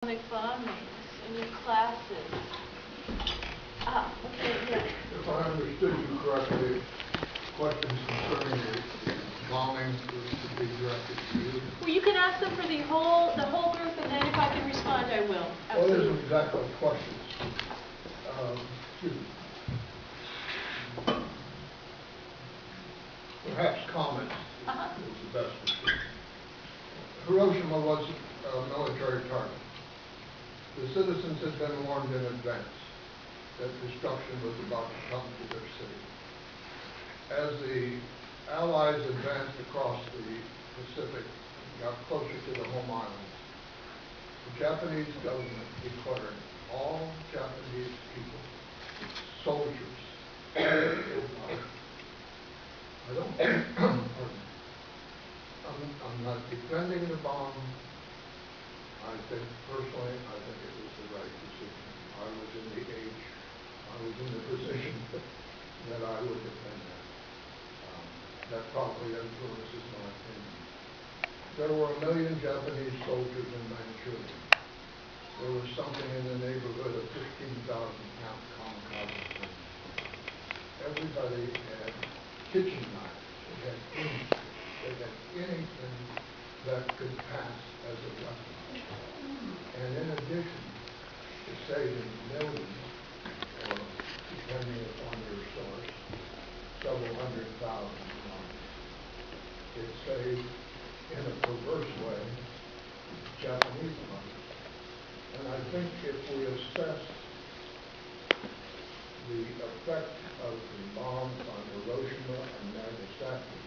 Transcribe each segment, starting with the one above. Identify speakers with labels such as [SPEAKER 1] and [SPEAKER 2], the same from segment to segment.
[SPEAKER 1] atomic bombings in your classes. Okay, yeah.
[SPEAKER 2] If I understood you correctly, questions concerning the bombing would be directed to you.
[SPEAKER 1] Well, you can ask them for the whole group, and then if I can respond, I will. Absolutely.
[SPEAKER 2] Well, it isn't exactly questions. Excuse me. Perhaps comments is the best description. Hiroshima was a military target. The citizens had been warned in advance that destruction was about to come to their city. As the Allies advanced across the Pacific and got closer to the home islands, the Japanese government declared all Japanese people soldiers. I don't pardon me. I'm not defending the bomb. I think personally, it was the right decision. I was in the position that I would defend that. That probably influences my opinion. There were 1 million Japanese soldiers in Manchuria. There was something in the neighborhood of 15,000 kamikaze planes. Everybody had kitchen knives. They had anything that could pass as a weapon. And in addition to saving millions, or depending upon your source, several 100,000 lives, it saved, in a perverse way, Japanese lives. And I think if we assess the effect of the bombs on Hiroshima and Nagasaki,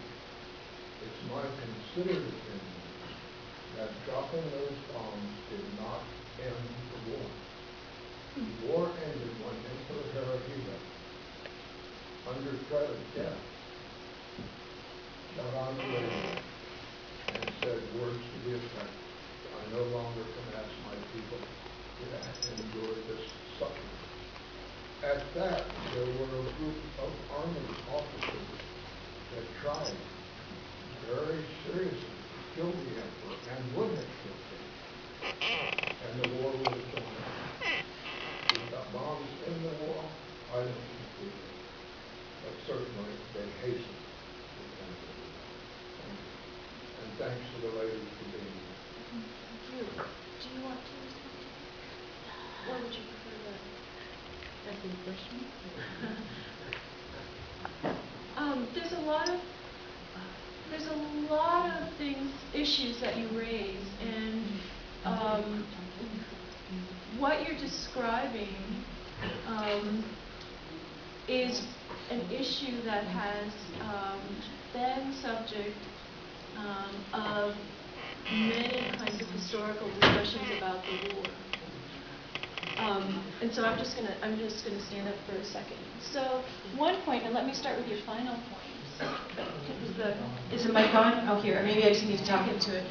[SPEAKER 2] it's my considered opinion that dropping those bombs did not end the war. The war ended when Emperor Hirohito, under threat of death, got on the radio and said words to the effect, "I no longer can ask my people to endure this suffering." At that, there were a group of army officers that tried very seriously to kill the emperor and would have killed him. And the war would have gone on. We got bombs in the war? I don't think we did. But certainly they hastened the end of the war. Thank you. And thanks to the ladies for being here.
[SPEAKER 1] Do you want to respond? Or would you prefer that be the question? There's a lot of issues that you raise, and what you're describing is an issue that has been subject of many kinds of historical discussions about the war. And so I'm just gonna stand up for a second. So one point, and let me start with your final point. Is the mic on? Oh, here. Maybe I just need to talk into it.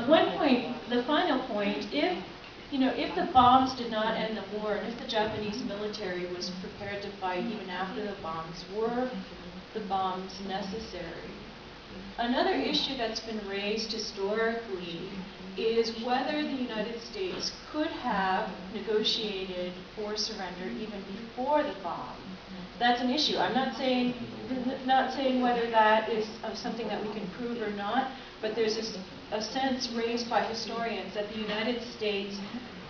[SPEAKER 1] One point, the final point. If the bombs did not end the war, and if the Japanese military was prepared to fight even after the bombs, were the bombs necessary? Another issue that's been raised historically is whether the United States could have negotiated for surrender even before the bomb. That's an issue. I'm not saying whether that is something that we can prove or not, but there's a sense raised by historians that the United States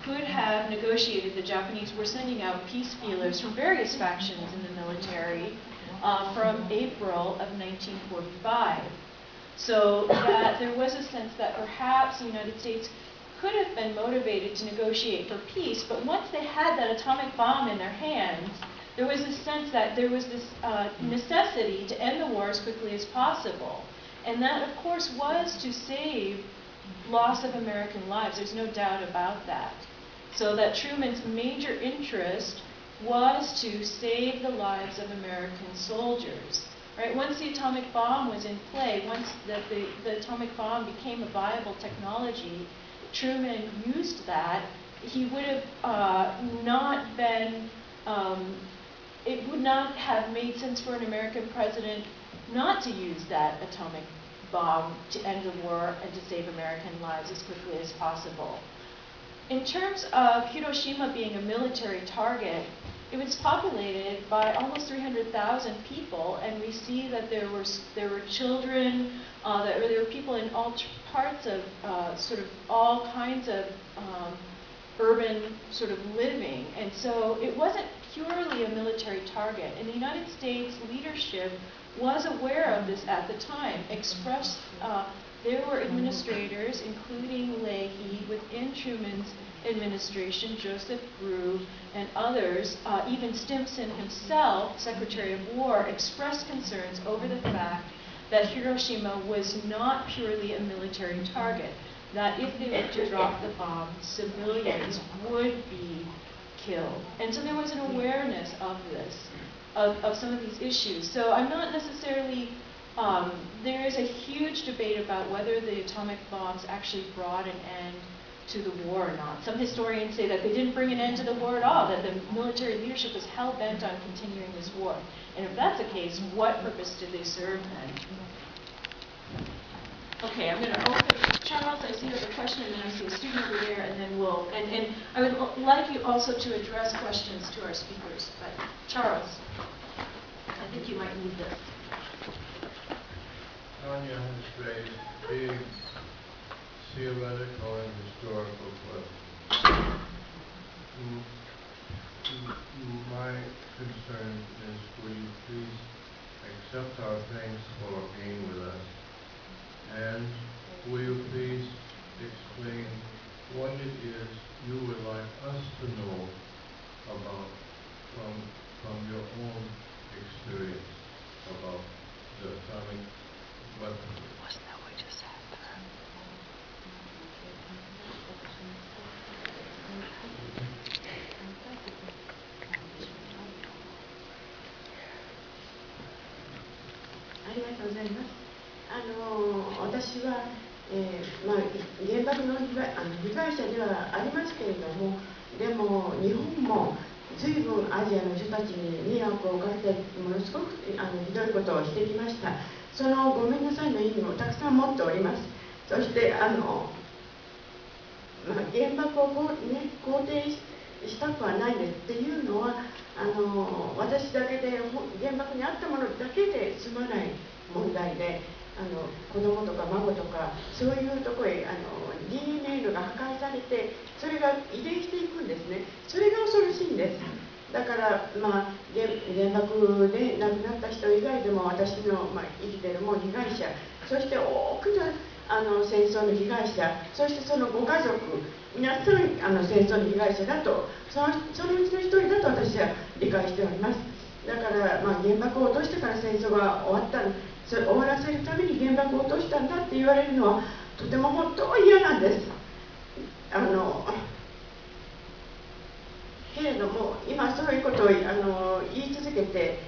[SPEAKER 1] could have negotiated. The Japanese were sending out peace feelers from various factions in the military from April of 1945. So that there was a sense that perhaps the United States could have been motivated to negotiate for peace, but once they had that atomic bomb in their hands, there was a sense that there was this necessity to end the war as quickly as possible. And that, of course, was to save loss of American lives. There's no doubt about that. So that Truman's major interest was to save the lives of American soldiers. Right? Once the atomic bomb was in play, once the atomic bomb became a viable technology, Truman used that. He would have not been, it would not have made sense for an American president not to use that atomic bomb to end the war and to save American lives as quickly as possible. In terms of Hiroshima being a military target, it was populated by almost 300,000 people, and we see that there were children, there were people in all parts of sort of all kinds of urban sort of living, and so it wasn't purely a military target. And the United States leadership was aware of this at the time, there were administrators, including Leahy, within Truman's administration, Joseph Grew, and others, even Stimson himself, Secretary of War, expressed concerns over the fact that Hiroshima was not purely a military target, that if they were to drop the bomb, civilians would be killed. And so there was an awareness of this, of some of these issues. So I'm not necessarily, there is a huge debate about whether the atomic bombs actually brought an end to the war or not. Some historians say that they didn't bring an end to the war at all, that the military leadership was hell-bent on continuing this war. And if that's the case, what purpose did they serve then? Okay, I'm going to open. Charles, I see you have a question, and then I see a student over there, and then we'll, and I would like you also to address questions to our speakers. But Charles, I think you might need this.
[SPEAKER 3] Tanya has raised big theoretical and historical questions. My concern is, will you please accept our thanks for being with us, and will you please explain what it is you would like us to know about from your own experience about the atomic weapons?
[SPEAKER 4] Wasn't that what we just had?
[SPEAKER 5] ありがとうございます。私は、原爆の被害者ではありますけれども、でも日本も随分アジアの人たちに迷惑をかけて、ものすごくひどいことをしてきました。そのごめんなさいの意味もたくさん持っております。そして原爆を肯定したくはないですっていうのは、私だけで原爆にあったものだけで済まない問題で、子供とか孫とかそういうところへDNA が破壊されて、それが遺伝していくんですね。それが恐ろしいんです。だから、原爆で亡くなった人以外でも私の、生きてるも被害者、そして多くの戦争の被害者、そしてそのご家族、皆さん戦争の被害者だと、そのうちの一人だと私は理解しております。だから、原爆を落としてから戦争が終わらせるために原爆を落としたんだって言われるのはとても本当に嫌なんです。けれども今そういうことを言い続けて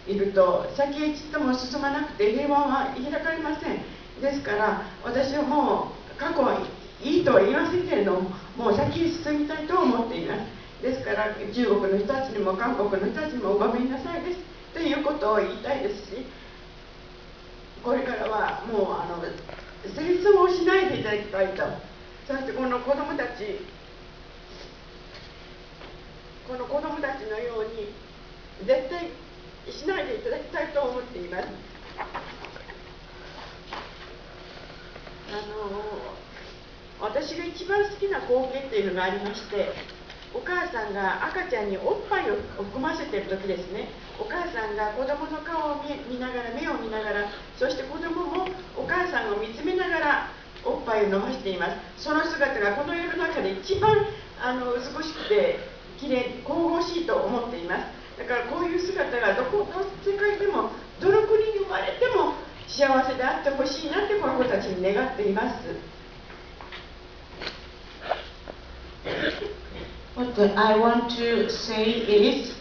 [SPEAKER 5] いると先へちっとも進まなくて平和は開かれません。ですから私はもう過去はいいとは言いませんけれども、もう先へ進みたいと思っています。ですから中国の人たちにも韓国の人たちにもごめんなさいですということを言いたいですし、これからはもう戦争をしないでいただきたいと。そしてこの子どもたちのように絶対しないでいただきたいと思っています。私が一番好きな光景っていうのがありまして、お母さんが赤ちゃんにおっぱいを含ませている時ですね。お母さんが子供の顔を見ながら、目を見ながら、そして子供もお母さんを見つめながらおっぱいを飲ませています。その姿がこの世の中で一番美しくてきれい、神々しいと思っています。だからこういう姿がどこの世界でもどの国に生まれても幸せであってほしいなってこの子たちに願っています。
[SPEAKER 4] What I want to say is